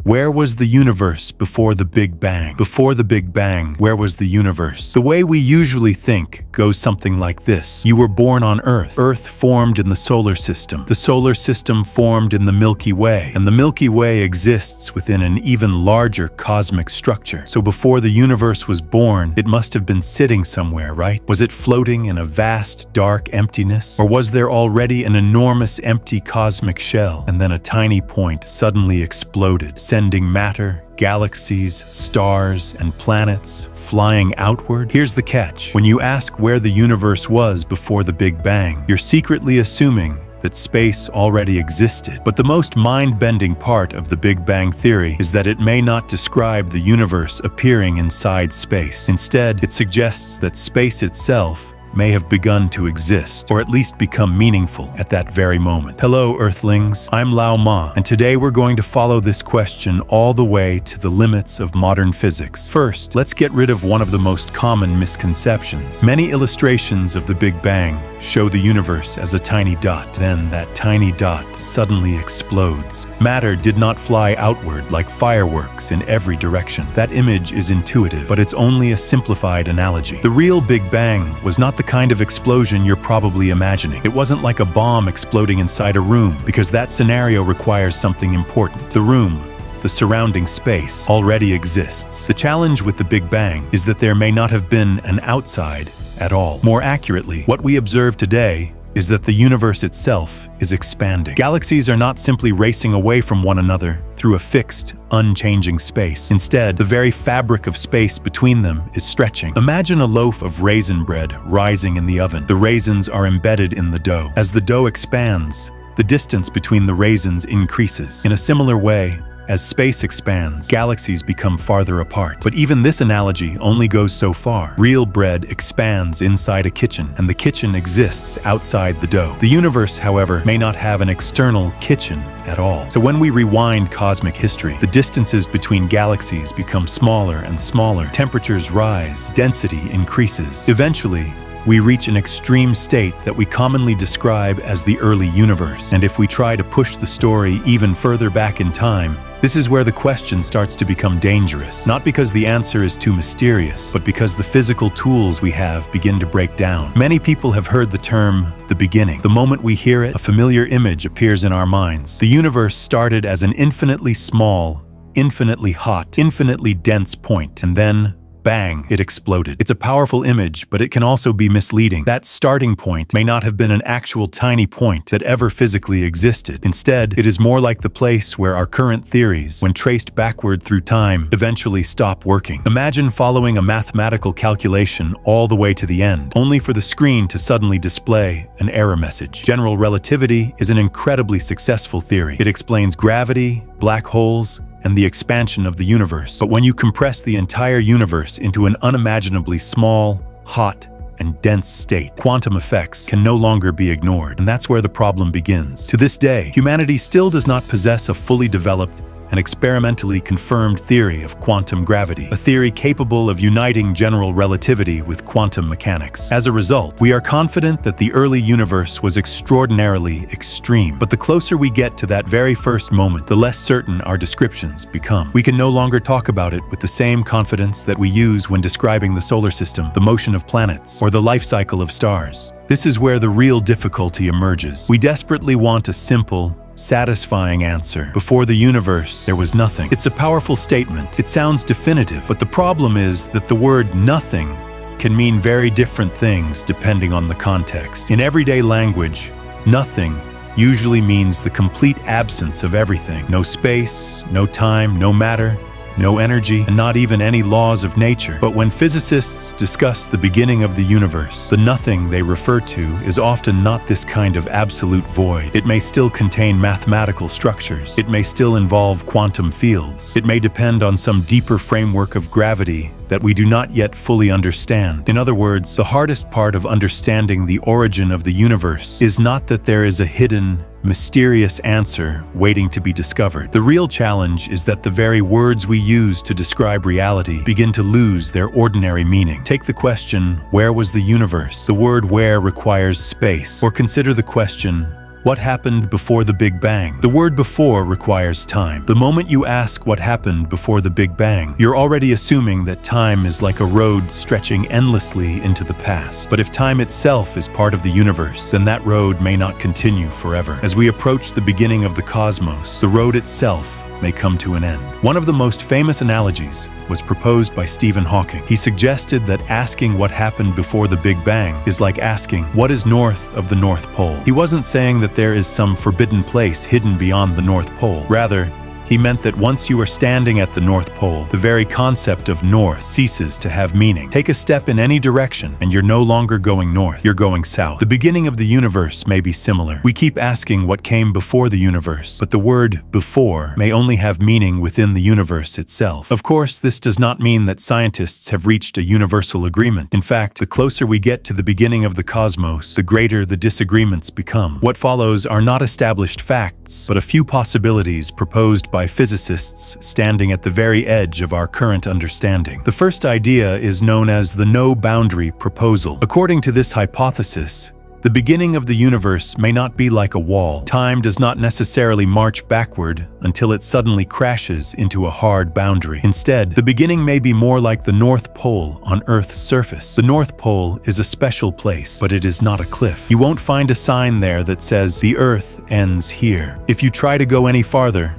Where was the universe before the Big Bang? Before the Big Bang, where was the universe? The way we usually think goes something like this. You were born on Earth. Earth formed in the solar system. The solar system formed in the Milky Way. And the Milky Way exists within an even larger cosmic structure. So before the universe was born, it must have been sitting somewhere, right? Was it floating in a vast, dark emptiness? Or was there already an enormous empty cosmic shell, and then a tiny point suddenly exploded, sending matter, galaxies, stars, and planets flying outward? Here's the catch. When you ask where the universe was before the Big Bang, you're secretly assuming that space already existed. But the most mind-bending part of the Big Bang theory is that it may not describe the universe appearing inside space. Instead, it suggests that space itself may have begun to exist, or at least become meaningful at that very moment. Hello, Earthlings. I'm Lao Ma, and today we're going to follow this question all the way to the limits of modern physics. First, let's get rid of one of the most common misconceptions. Many illustrations of the Big Bang show the universe as a tiny dot. Then that tiny dot suddenly explodes. Matter did not fly outward like fireworks in every direction. That image is intuitive, but it's only a simplified analogy. The real Big Bang was not the kind of explosion you're probably imagining. It wasn't like a bomb exploding inside a room, because that scenario requires something important. The room, the surrounding space, already exists. The challenge with the Big Bang is that there may not have been an outside at all. More accurately, what we observe today is that the universe itself is expanding. Galaxies are not simply racing away from one another through a fixed, unchanging space. Instead, the very fabric of space between them is stretching. Imagine a loaf of raisin bread rising in the oven. The raisins are embedded in the dough. As the dough expands, the distance between the raisins increases. In a similar way, as space expands, galaxies become farther apart. But even this analogy only goes so far. Real bread expands inside a kitchen, and the kitchen exists outside the dough. The universe, however, may not have an external kitchen at all. So when we rewind cosmic history, the distances between galaxies become smaller and smaller. Temperatures rise, density increases. Eventually, we reach an extreme state that we commonly describe as the early universe. And if we try to push the story even further back in time, this is where the question starts to become dangerous. Not because the answer is too mysterious, but because the physical tools we have begin to break down. Many people have heard the term, the beginning. The moment we hear it, a familiar image appears in our minds. The universe started as an infinitely small, infinitely hot, infinitely dense point, and then bang, it exploded. It's a powerful image, but it can also be misleading. That starting point may not have been an actual tiny point that ever physically existed. Instead, it is more like the place where our current theories, when traced backward through time, eventually stop working. Imagine following a mathematical calculation all the way to the end, only for the screen to suddenly display an error message. General relativity is an incredibly successful theory. It explains gravity, black holes, and the expansion of the universe. But when you compress the entire universe into an unimaginably small, hot, and dense state, quantum effects can no longer be ignored. And that's where the problem begins. To this day, humanity still does not possess a fully developed and experimentally confirmed theory of quantum gravity, a theory capable of uniting general relativity with quantum mechanics. As a result, we are confident that the early universe was extraordinarily extreme. But the closer we get to that very first moment, the less certain our descriptions become. We can no longer talk about it with the same confidence that we use when describing the solar system, the motion of planets, or the life cycle of stars. This is where the real difficulty emerges. We desperately want a simple, satisfying answer. Before the universe, there was nothing. It's a powerful statement. It sounds definitive, but the problem is that the word nothing can mean very different things depending on the context. In everyday language, nothing usually means the complete absence of everything. No space, no time, no matter, no energy, and not even any laws of nature. But when physicists discuss the beginning of the universe, the nothing they refer to is often not this kind of absolute void. It may still contain mathematical structures. It may still involve quantum fields. It may depend on some deeper framework of gravity that we do not yet fully understand. In other words, the hardest part of understanding the origin of the universe is not that there is a hidden, mysterious answer waiting to be discovered. The real challenge is that the very words we use to describe reality begin to lose their ordinary meaning. Take the question, where was the universe? The word where requires space. Or consider the question, What happened before the Big Bang? The word before requires time. The moment you ask what happened before the Big Bang, you're already assuming that time is like a road stretching endlessly into the past. But if time itself is part of the universe, then that road may not continue forever. As we approach the beginning of the cosmos, the road itself may come to an end. One of the most famous analogies was proposed by Stephen Hawking. He suggested that asking what happened before the Big Bang is like asking, what is north of the North Pole? He wasn't saying that there is some forbidden place hidden beyond the North Pole. Rather, he meant that once you are standing at the North Pole, the very concept of north ceases to have meaning. Take a step in any direction, and you're no longer going north, you're going south. The beginning of the universe may be similar. We keep asking what came before the universe, but the word before may only have meaning within the universe itself. Of course, this does not mean that scientists have reached a universal agreement. In fact, the closer we get to the beginning of the cosmos, the greater the disagreements become. What follows are not established facts, but a few possibilities proposed by physicists standing at the very edge of our current understanding. The first idea is known as the no-boundary proposal. According to this hypothesis, the beginning of the universe may not be like a wall. Time does not necessarily march backward until it suddenly crashes into a hard boundary. Instead, the beginning may be more like the North Pole on Earth's surface. The North Pole is a special place, but it is not a cliff. You won't find a sign there that says, "The Earth ends here." If you try to go any farther,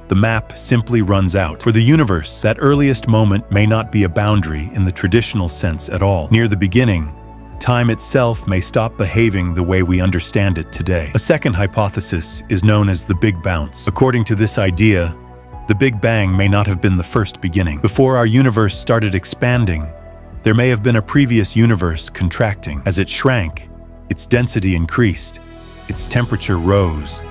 the map simply runs out. For the universe, that earliest moment may not be a boundary in the traditional sense at all. Near the beginning, time itself may stop behaving the way we understand it today. A second hypothesis is known as the Big Bounce. According to this idea, the Big Bang may not have been the first beginning. Before our universe started expanding, there may have been a previous universe contracting. As it shrank, its density increased, its temperature rose,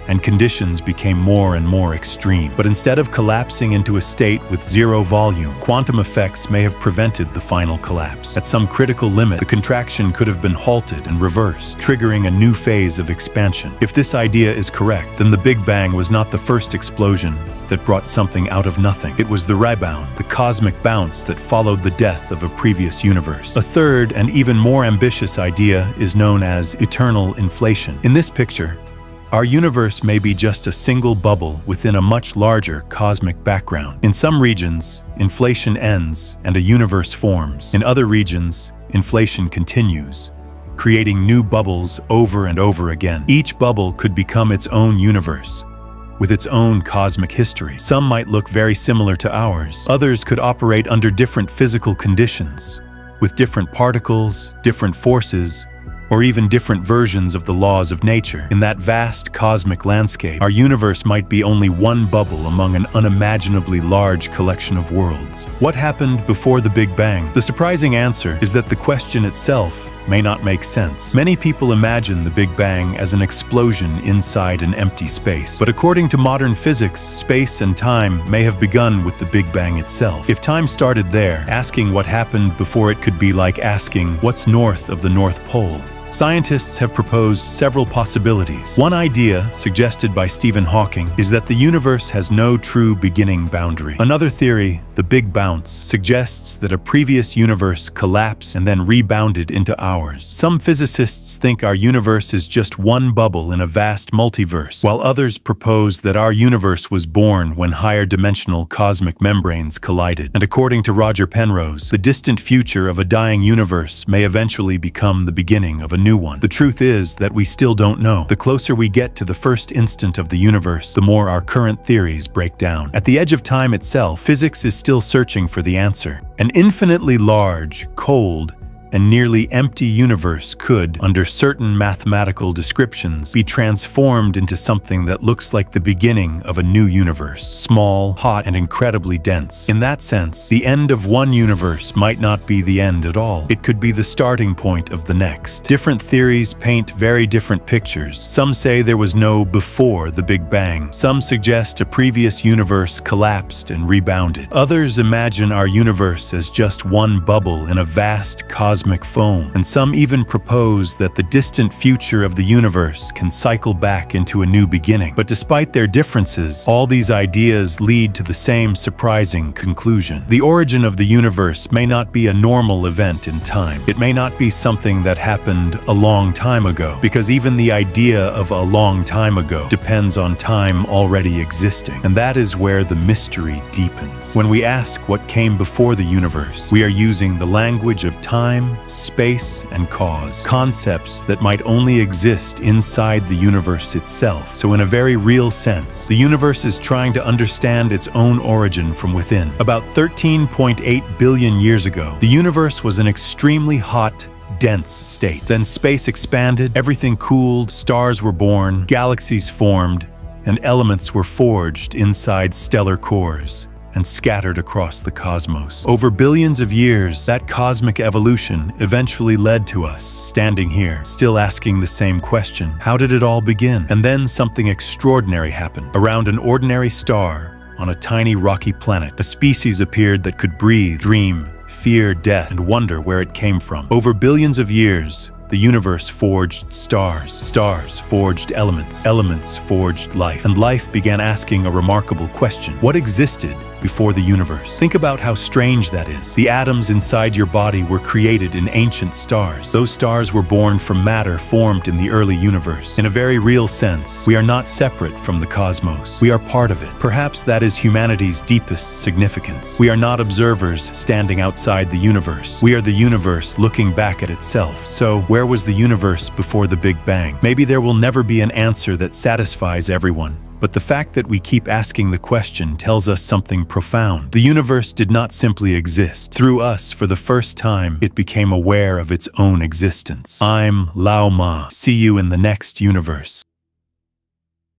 and conditions became more and more extreme. But instead of collapsing into a state with zero volume, quantum effects may have prevented the final collapse. At some critical limit, the contraction could have been halted and reversed, triggering a new phase of expansion. If this idea is correct, then the Big Bang was not the first explosion that brought something out of nothing. It was the rebound, the cosmic bounce that followed the death of a previous universe. A third and even more ambitious idea is known as eternal inflation. In this picture, our universe may be just a single bubble within a much larger cosmic background. In some regions, inflation ends and a universe forms. In other regions, inflation continues, creating new bubbles over and over again. Each bubble could become its own universe, with its own cosmic history. Some might look very similar to ours. Others could operate under different physical conditions, with different particles, different forces, or even different versions of the laws of nature. In that vast cosmic landscape, our universe might be only one bubble among an unimaginably large collection of worlds. What happened before the Big Bang? The surprising answer is that the question itself may not make sense. Many people imagine the Big Bang as an explosion inside an empty space. But according to modern physics, space and time may have begun with the Big Bang itself. If time started there, asking what happened before it could be like asking, what's north of the North Pole? Scientists have proposed several possibilities. One idea, suggested by Stephen Hawking, is that the universe has no true beginning boundary. Another theory, the Big Bounce, suggests that a previous universe collapsed and then rebounded into ours. Some physicists think our universe is just one bubble in a vast multiverse, while others propose that our universe was born when higher dimensional cosmic membranes collided. And according to Roger Penrose, the distant future of a dying universe may eventually become the beginning of a new one. The truth is that we still don't know. The closer we get to the first instant of the universe, the more our current theories break down. At the edge of time itself, physics is still searching for the answer. An infinitely large, cold, and nearly empty universe could, under certain mathematical descriptions, be transformed into something that looks like the beginning of a new universe, small, hot, and incredibly dense. In that sense, the end of one universe might not be the end at all. It could be the starting point of the next. Different theories paint very different pictures. Some say there was no before the Big Bang. Some suggest a previous universe collapsed and rebounded. Others imagine our universe as just one bubble in a vast cosmic cosmic foam, and some even propose that the distant future of the universe can cycle back into a new beginning. But despite their differences, all these ideas lead to the same surprising conclusion. The origin of the universe may not be a normal event in time. It may not be something that happened a long time ago, because even the idea of a long time ago depends on time already existing. And that is where the mystery deepens. When we ask what came before the universe, we are using the language of time, space, and cause, concepts that might only exist inside the universe itself. So in a very real sense, the universe is trying to understand its own origin from within. About 13.8 billion years ago, the universe was an extremely hot, dense state. Then space expanded, everything cooled, stars were born, galaxies formed, and elements were forged inside stellar cores and scattered across the cosmos. Over billions of years, that cosmic evolution eventually led to us standing here, still asking the same question: how did it all begin? And then something extraordinary happened. Around an ordinary star, on a tiny rocky planet, a species appeared that could breathe, dream, fear death, and wonder where it came from. Over billions of years, the universe forged stars. Stars forged elements. Elements forged life. And life began asking a remarkable question: what existed before the universe? Think about how strange that is. The atoms inside your body were created in ancient stars. Those stars were born from matter formed in the early universe. In a very real sense, we are not separate from the cosmos. We are part of it. Perhaps that is humanity's deepest significance. We are not observers standing outside the universe. We are the universe looking back at itself. So, where was the universe before the Big Bang? Maybe there will never be an answer that satisfies everyone. But the fact that we keep asking the question tells us something profound. The universe did not simply exist. Through us, for the first time, it became aware of its own existence. I'm Lao Ma. See you in the next universe.